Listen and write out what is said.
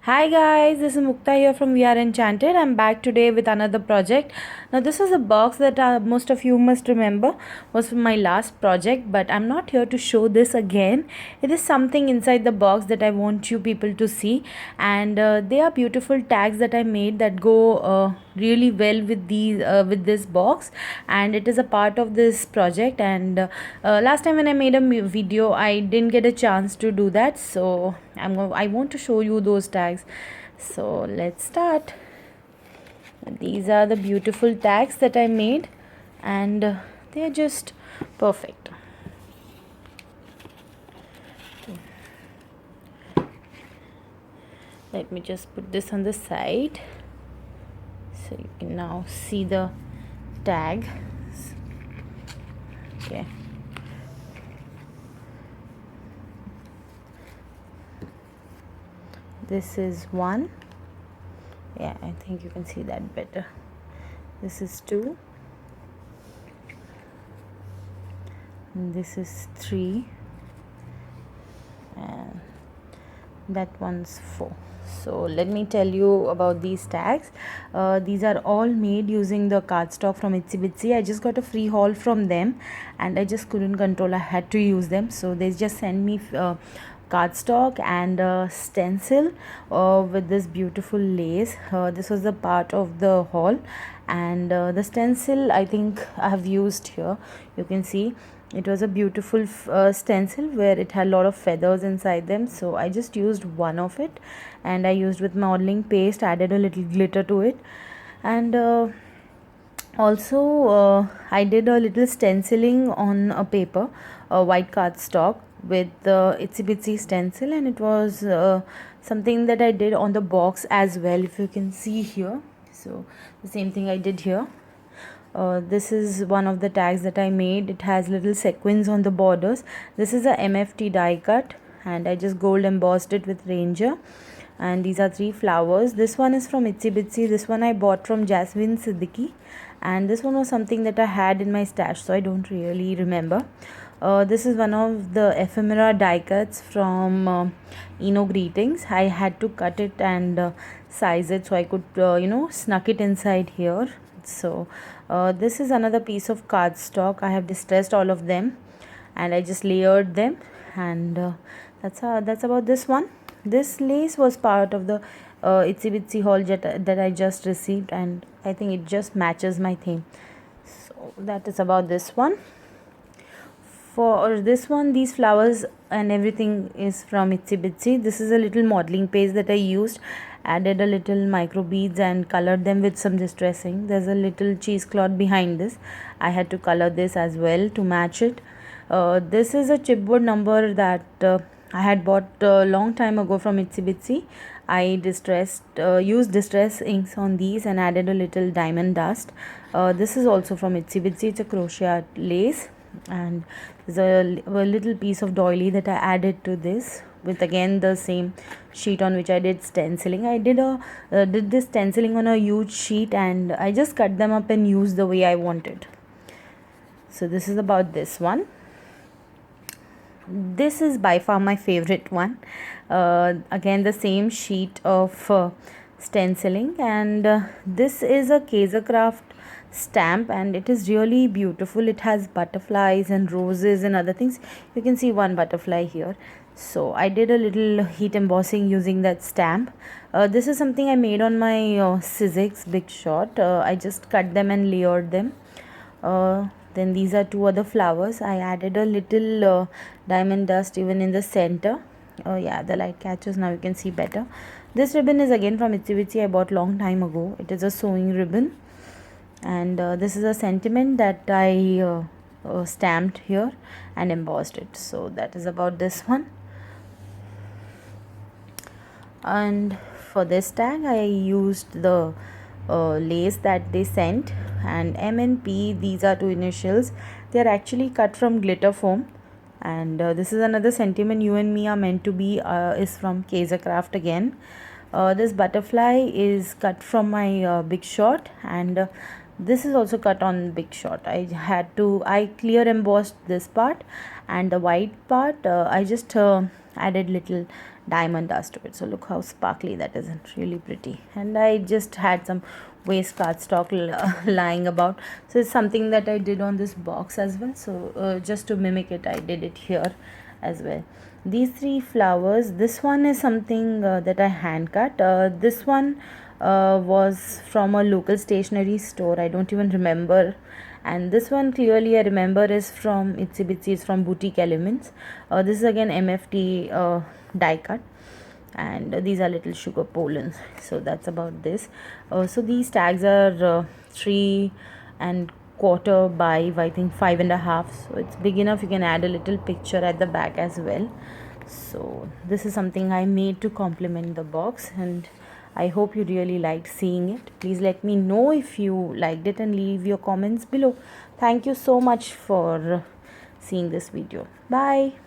Hi guys, this is Mukta here from We Are Enchanted. I'm back today with another project. Now this is a box that most of you must remember was from my last project, but I'm not here to show this again. It is something inside the box that I want you people to see, and they are beautiful tags that I made that go really well with these with this box, and it is a part of this project. And last time when I made a video, I didn't get a chance to do that, so I want to show you those tags. So let's start. These are the beautiful tags that I made, and they are just perfect. Let me just put this on the side so you can now see the tag. Okay. This is one. Yeah, I think you can see that better. This is two. And this is three. And that one's four. So let me tell you about these tags. These are all made using the cardstock from Itsy Bitsy. I just got a free haul from them, and I just couldn't control. I had to use them, so they just sent me cardstock and a stencil with this beautiful lace. This was the part of the haul, and the stencil I think I have used here. You can see it was a beautiful stencil where it had a lot of feathers inside them, so I just used one of it, and I used with modeling paste, added a little glitter to it, and also I did a little stenciling on a paper, a white cardstock with the Itsy Bitsy stencil, and it was something that I did on the box as well, if you can see here. So the same thing I did here. This is one of the tags that I made. It has little sequins on the borders. This is a MFT die cut, and I just gold embossed it with Ranger. And these are three flowers. This one is from Itsy Bitsy. This one I bought from Jasmine Siddiqui, and this one was something that I had in my stash, so I don't really remember. This is one of the ephemera die cuts from Eno Greetings. I had to cut it and size it so I could snuck it inside here. So this is another piece of cardstock. I have distressed all of them, and I just layered them, and that's about this one. This lace was part of the Itsy Bitsy haul that I just received, and I think it just matches my theme. So that is about this one. For this one, these flowers and everything is from Itsy Bitsy. This is a little modeling paste that I used, added a little micro beads and colored them with some distressing. There's a little cheesecloth behind this. I had to color this as well to match it. This is a chipboard number that I had bought a long time ago from Itsy Bitsy. I used distress inks on these and added a little diamond dust. This is also from Itsy Bitsy. It's a crochet lace, and there's a little piece of doily that I added to this with again the same sheet on which I did stenciling. I did this stenciling on a huge sheet, and I just cut them up and used the way I wanted. So this is about this one. This is by far my favorite one. Again the same sheet of stenciling, and this is a Kaiser Craft stamp, and it is really beautiful. It has butterflies and roses and other things. You can see one butterfly here. So I did a little heat embossing using that stamp. This is something I made on my Sizzix Big Shot. I just cut them and layered them. Then these are two other flowers. I added a little diamond dust even in the center. Yeah, the light catches, now you can see better. This ribbon is again from Itsy Bitsy. I bought long time ago. It is a sewing ribbon, and this is a sentiment that I stamped here and embossed it. So that is about this one. And for this tag I used the lace that they sent, and M and P, these are two initials. They are actually cut from glitter foam, and this is another sentiment, you and me are meant to be, is from Kaiser Craft again. This butterfly is cut from my Big Shot, and this is also cut on Big Shot. I clear embossed this part, and the white part I just added little diamond dust to it. So look how sparkly that is, and really pretty. And I just had some waste cardstock lying about, so it's something that I did on this box as well. So just to mimic it, I did it here as well. These three flowers, this one is something that I hand cut. This one was from a local stationery store, I don't even remember. And this one clearly I remember is from Itsy Bitsy, it's from Boutique Elements. This is again MFT die cut, and these are little sugar pollens. So that's about this. So these tags are 3 and 1/4 by, I think, 5 and 1/2, so it's big enough. You can add a little picture at the back as well. So this is something I made to complement the box, and I hope you really liked seeing it. Please let me know if you liked it and leave your comments below. Thank you so much for seeing this video. Bye.